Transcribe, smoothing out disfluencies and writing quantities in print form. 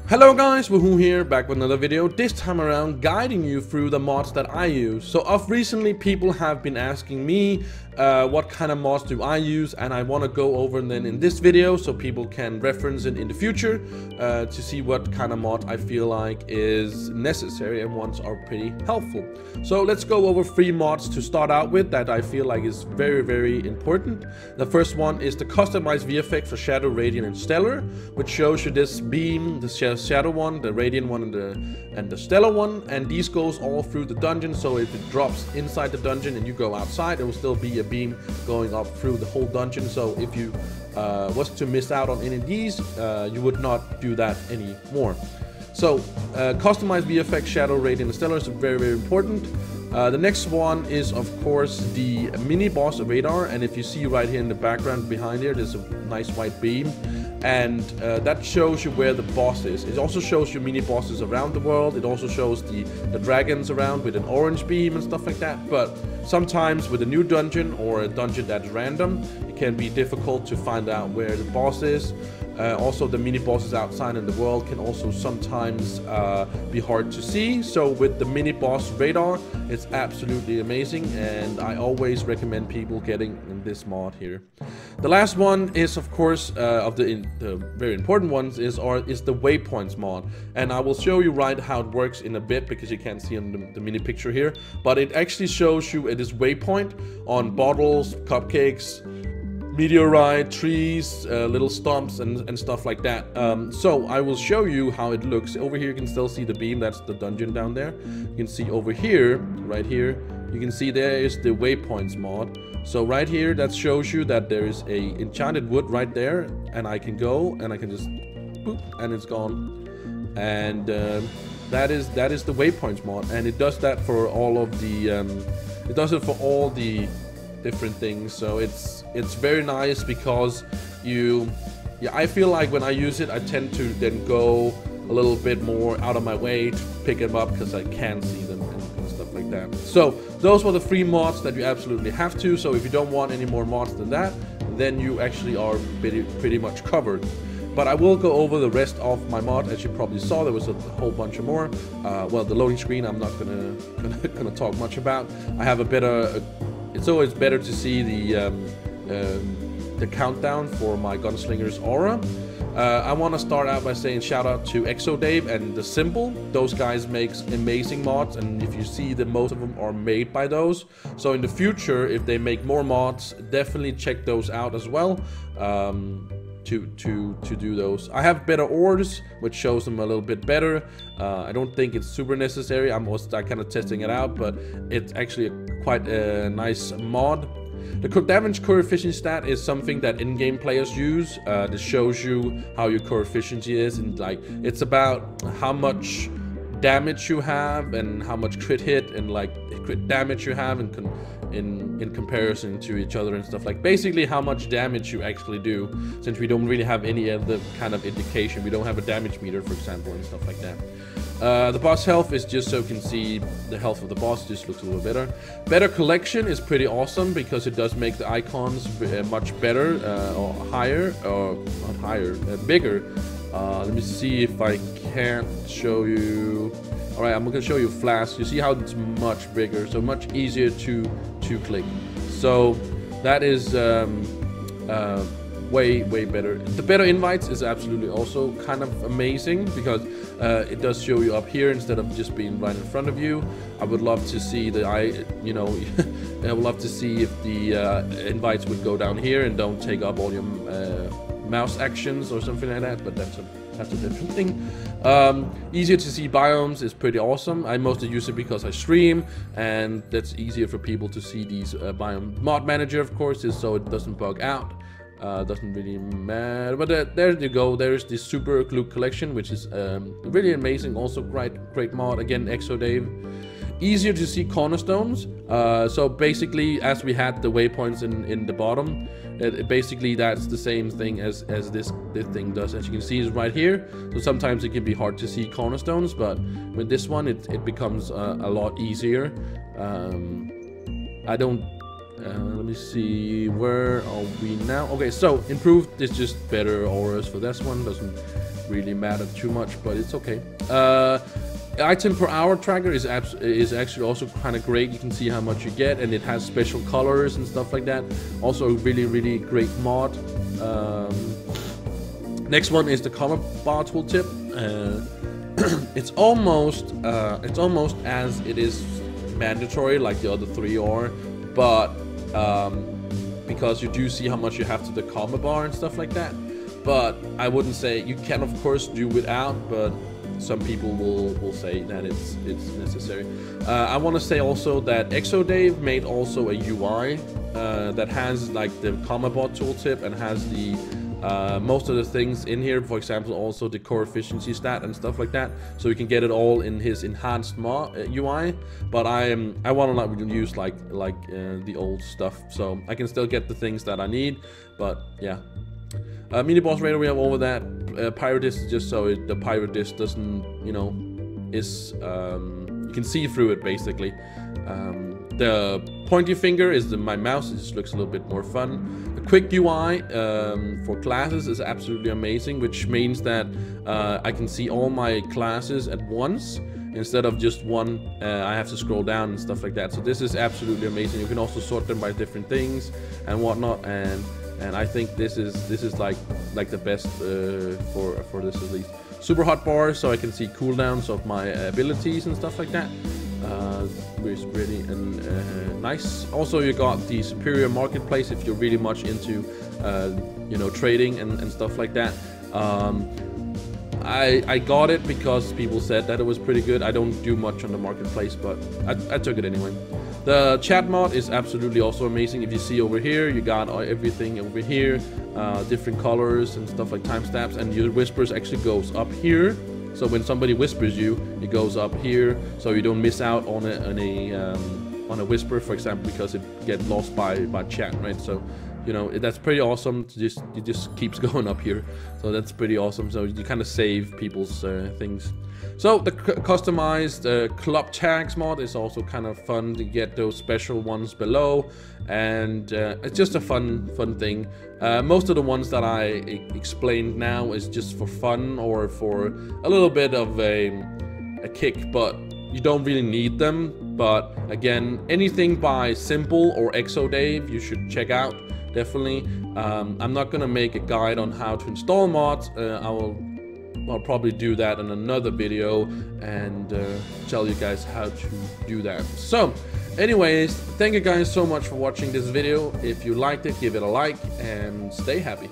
Hello guys, Wahoo here, back with another video, this time around guiding you through the mods that I use. So of recently people have been asking me what kind of mods do I use, and I want to go over them in this video so people can reference it in the future to see what kind of mod I feel like is necessary and ones are pretty helpful. So let's go over 3 mods to start out with that I feel like is very important. The first one is the customized VFX for Shadow, Radiant and Stellar, which shows you this beam, the Shadow one, the Radiant one and the Stellar one, and these goes all through the dungeon. So if it drops inside the dungeon and you go outside, it will still be a beam going up through the whole dungeon. So if you was to miss out on any of these, you would not do that anymore. So customized VFX, Shadow, Radiant and Stellar is very important. The next one is of course the mini boss radar, and if you see right here in the background behind here, there's a nice white beam, and that shows you where the boss is. It also shows you mini bosses around the world. It also shows the dragons around with an orange beam and stuff like that. But sometimes with a new dungeon or a dungeon that's random, it can be difficult to find out where the boss is. Also the mini bosses outside in the world can also sometimes be hard to see. So with the mini boss radar, it's absolutely amazing, and I always recommend people getting in this mod here. The last one is of course of the very important ones is the Waypoints mod, and I will show you right how it works in a bit because you can't see on the mini picture here, but it actually shows you this waypoint on bottles, cupcakes, meteorite, trees, little stumps and stuff like that. So I will show you how it looks. Over here you can still see the beam, that's the dungeon down there. You can see over here, right here, you can see there is the Waypoints mod. So right here that shows you that there is a enchanted wood right there, and I can go and I can just boop and it's gone. And that is the Waypoints mod, and it does that for all of the it does it for all the different things. So it's very nice because I feel like when I use it I tend to then go a little bit more out of my way to pick them up because I can see them and stuff like that. So those were the 3 mods that you absolutely have to. So if you don't want any more mods than that, then you actually are pretty much covered. But I will go over the rest of my mod. As you probably saw, there was a whole bunch of more. Well, the loading screen I'm not gonna talk much about. I have a better it's always better to see the countdown for my Gunslingers Aura. I want to start out by saying shout out to Dave and The Simple. Those guys makes amazing mods, and if you see that most of them are made by those. So in the future, if they make more mods, definitely check those out as well. To do those. I have better ores, which shows them a little bit better. I don't think it's super necessary. I'm kind of testing it out, but it's actually quite a nice mod. The damage coefficient stat is something that in-game players use. This shows you how your coefficient is, and like it's about how much damage you have and how much crit hit and like crit damage you have in comparison to each other and stuff, like basically how much damage you actually do, since we don't really have any other kind of indication. We don't have a damage meter, for example, and stuff like that. The boss health is just so you can see the health of the boss, just looks a little better. Better collection is pretty awesome because it does make the icons much better, or higher, or not higher, bigger. Let me see if I can't show you. Alright, I'm gonna show you flash. You see how it's much bigger, so much easier to click. So that is way better. The better invites is absolutely also kind of amazing because it does show you up here instead of just being right in front of you. I would love to see I would love to see if the invites would go down here and don't take up all your mouse actions or something like that, but that's a different thing. Easier to see biomes is pretty awesome. I mostly use it because I stream, and that's easier for people to see these biome. Mod manager, of course, is so it doesn't bug out. Doesn't really matter, but there you go. There's the super glue collection, which is really amazing. Also great mod. Again, Dave. Easier to see cornerstones. So basically, as we had the waypoints in the bottom, basically that's the same thing as this thing does. As you can see, is right here. So sometimes it can be hard to see cornerstones, but with this one, it becomes a lot easier. I don't Let me see, where are we now? Okay, so improved is just better auras for this one. Doesn't really matter too much, but it's okay. Item per hour tracker is actually also kind of great. You can see how much you get, and it has special colors and stuff like that. Also a really great mod. Next one is the color bar tooltip. It's almost as it is mandatory like the other three are, but because you do see how much you have to the combo bar and stuff like that. But I wouldn't say you can, of course, do without, but some people will say that it's necessary. I want to say also that ExoDave made also a UI that has like the combo bar tooltip and has the most of the things in here, for example, also the core efficiency stat and stuff like that, so you can get it all in his enhanced UI. But I want to like use like the old stuff, so I can still get the things that I need. But yeah, mini boss radar we have over that. Pyro disc is just so the pyro disc doesn't, you know, is you can see through it basically. The pointy finger is my mouse. It just looks a little bit more fun. The quick UI for classes is absolutely amazing, which means that I can see all my classes at once instead of just one. I have to scroll down and stuff like that. So this is absolutely amazing. You can also sort them by different things and whatnot, and I think this is like the best for this at least. Super hotbar, so I can see cooldowns of my abilities and stuff like that. Which is really nice. Also, you got the superior marketplace if you're really much into you know, trading and stuff like that. I got it because people said that it was pretty good. I don't do much on the marketplace, but I took it anyway. The chat mod is absolutely also amazing. If you see over here, you got everything over here, different colors and stuff like timestamps, and your whispers actually goes up here. So when somebody whispers you, it goes up here, so you don't miss out on a whisper, for example, because it gets lost by chat, right? So, you know, that's pretty awesome. It just keeps going up here, so that's pretty awesome. So you kind of save people's things. So the customized club tags mod is also kind of fun to get those special ones below, and it's just a fun thing. Most of the ones that I explained now is just for fun or for a little bit of a kick, but you don't really need them. But again, anything by Simple or ExoDave you should check out, definitely. I'm not gonna make a guide on how to install mods. I'll probably do that in another video and tell you guys how to do that. So anyways, thank you guys so much for watching this video. If you liked it, give it a like and stay happy.